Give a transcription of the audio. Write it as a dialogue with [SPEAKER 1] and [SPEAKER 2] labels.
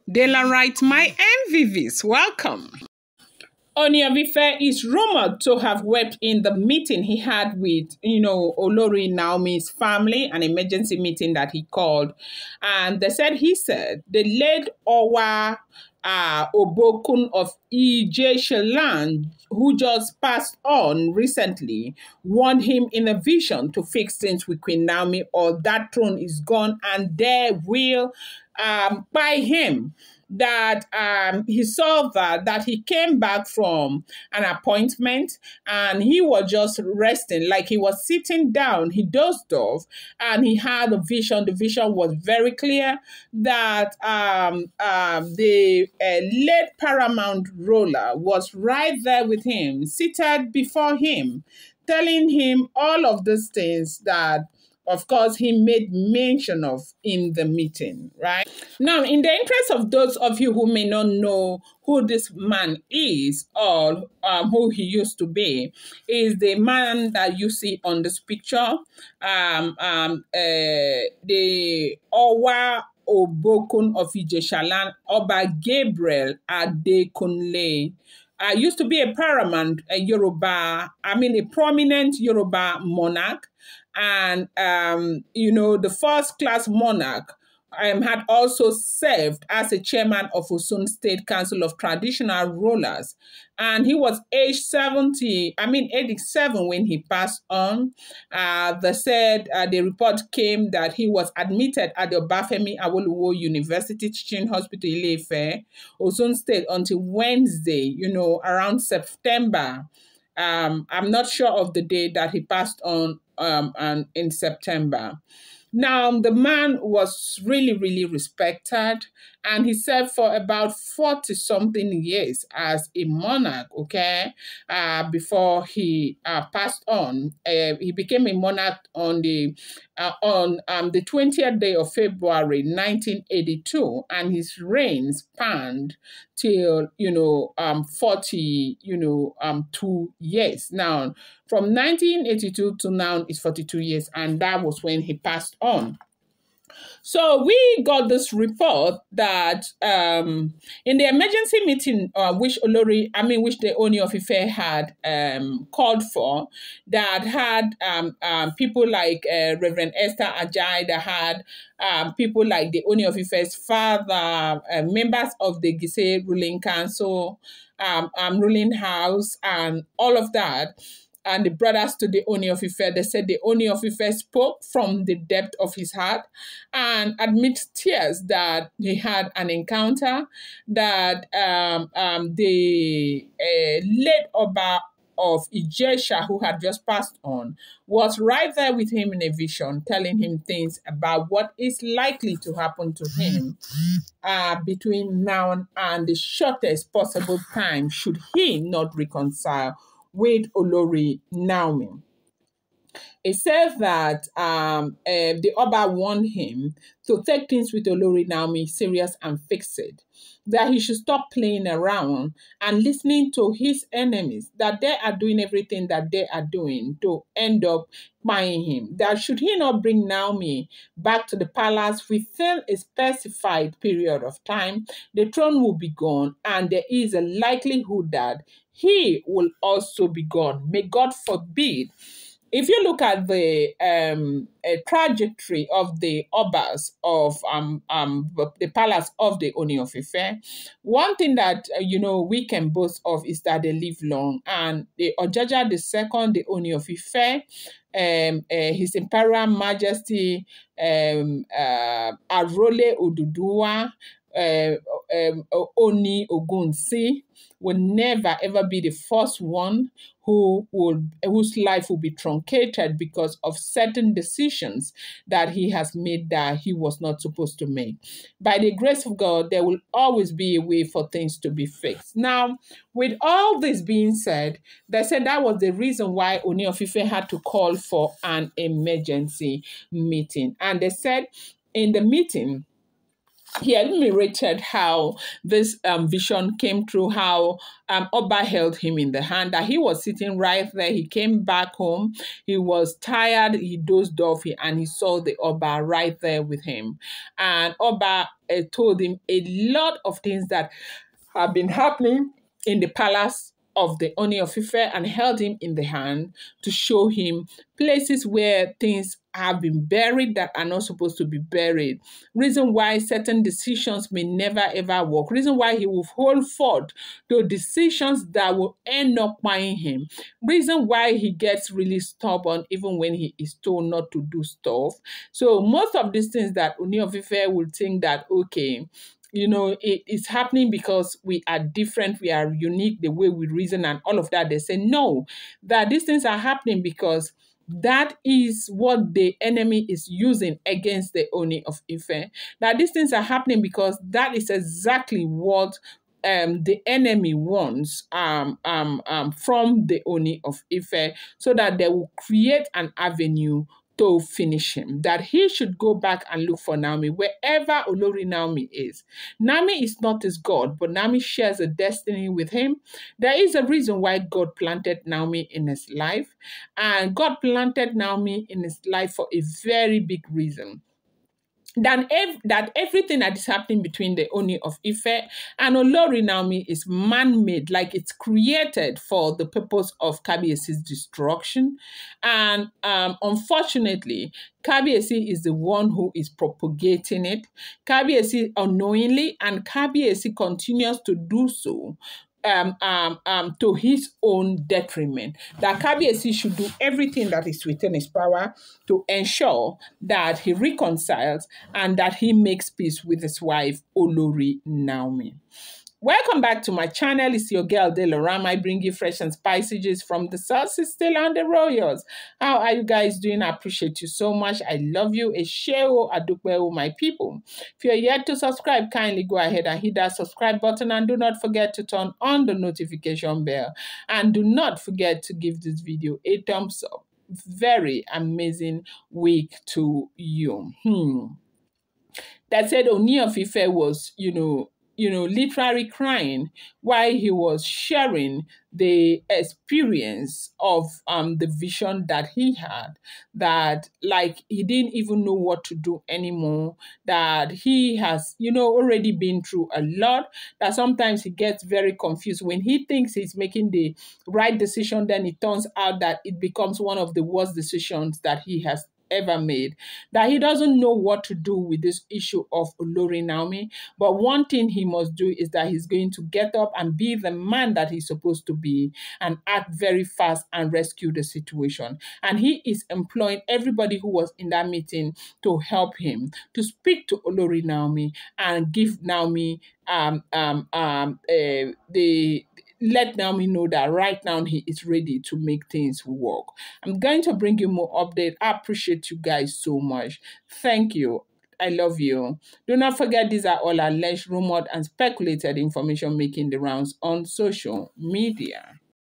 [SPEAKER 1] Daylight, my MVVs, welcome. Ooni of Ife is rumored to have wept in the meeting he had with, Olori Naomi's family, an emergency meeting that he called. And he said, the late Owa Obokun of Ijeshaland, who just passed on recently, warned him in a vision to fix things with Queen Naomi, or that throne is gone and they will buy him. That he saw that he came back from an appointment and he was just resting, like he was sitting down, he dozed off, and he had a vision. The vision was very clear that the late paramount ruler was right there with him, seated before him, telling him all of these things that, of course, he made mention of in the meeting, right? Now, in the interest of those of you who may not know who this man is or who he used to be, is the man that you see on this picture, the Owa Obokun of Ijeshaland, Oba Gabriel Adekunle. Used to be a paramount, a prominent Yoruba monarch, and the first class monarch. Had also served as a chairman of Osun State Council of Traditional Rulers. And he was age 87 when he passed on. The report came that he was admitted at the Obafemi Awolowo University Teaching Hospital, Ile-Ife, Osun State, until Wednesday, around September. I'm not sure of the day that he passed on and in September. Now, the man was really, really respected, and he served for about 40-something years as a monarch, before he passed on. He became a monarch on the 20th day of February, 1982, and his reign spanned till, 2 years. Now, from 1982 to now is 42 years, and that was when he passed on. So we got this report that in the emergency meeting which the Ooni of Ife had called for, that had people like Reverend Esther Ajayi, that had people like the Ooni of Ife's father, members of the Gise ruling council, ruling house, and all of that. And the brothers to the Ooni of Ife, they said the Ooni of Ife spoke from the depth of his heart and amidst tears that he had an encounter, that the late Oba of Ijesha, who had just passed on, was right there with him in a vision, telling him things about what is likely to happen to him between now and the shortest possible time, should he not reconcile with Olori Naomi. It says that the Oba warned him to take things with Olori Naomi serious and fix it, that he should stop playing around and listening to his enemies, that they are doing everything that they are doing to end up buying him, that should he not bring Naomi back to the palace within a specified period of time, the throne will be gone, and there is a likelihood that he will also be gone. May God forbid. If you look at the trajectory of the Obas of the palace of the Ooni of Ife, one thing that we can boast of is that they live long. And the Ojaja II, the Ooni of Ife, His Imperial Majesty Arole Oduduwa, Oni Ogunsi, will never ever be the first one whose life will be truncated because of certain decisions that he has made that he was not supposed to make. By the grace of God, there will always be a way for things to be fixed. Now, with all this being said, they said that was the reason why Ooni of Ife had to call for an emergency meeting. And they said in the meeting, he enumerated how this vision came through, how Oba held him in the hand, that he was sitting right there. He came back home. He was tired. He dozed off, and he saw the Oba right there with him. And Oba told him a lot of things that have been happening in the palace of the Oni of Ife, and held him in the hand to show him places where things have been buried that are not supposed to be buried. Reason why certain decisions may never ever work. Reason why he will hold forth to decisions that will end up buying him. Reason why he gets really stubborn even when he is told not to do stuff. So most of these things that Oni of Ife will think that, okay, you know, it's happening because we are different, we are unique, the way we reason and all of that. They say, no, that these things are happening because that is what the enemy is using against the Oni of Ife. That these things are happening because that is exactly what the enemy wants from the Oni of Ife, so that they will create an avenue to finish him, that he should go back and look for Naomi wherever Olori Naomi is. Naomi is not his God, but Naomi shares a destiny with him. There is a reason why God planted Naomi in his life, and God planted Naomi in his life for a very big reason. That everything that is happening between the Oni of Ife and Olori Naomi is man-made, like it's created for the purpose of Kabiesi's destruction. And unfortunately, Kabiesi is the one who is propagating it. Kabiesi unknowingly, and Kabiesi continues to do so to his own detriment. That Kabiesi should do everything that is within his power to ensure that he reconciles and that he makes peace with his wife, Olori Naomi. Welcome back to my channel. It's your girl, Delorama. I bring you fresh and spicy gist from the sauces still on the royals. How are you guys doing? I appreciate you so much. I love you. Esheo adukwe, my people. If you're yet to subscribe, kindly go ahead and hit that subscribe button, and do not forget to turn on the notification bell. And do not forget to give this video a thumbs up. Very amazing week to you. That said, Oni of Ife was, literally crying while he was sharing the experience of the vision that he had, that like he didn't even know what to do anymore, that he has, already been through a lot, that sometimes he gets very confused. When he thinks he's making the right decision, then it turns out that it becomes one of the worst decisions that he has ever made, that he doesn't know what to do with this issue of Olori Naomi. But one thing he must do is that he's going to get up and be the man that he's supposed to be and act very fast and rescue the situation. And he is employing everybody who was in that meeting to help him, to speak to Olori Naomi and give Naomi let Naomi know that right now he is ready to make things work. I'm going to bring you more update. I appreciate you guys so much. Thank you. I love you. Do not forget, these are all alleged, rumored, and speculated information making the rounds on social media.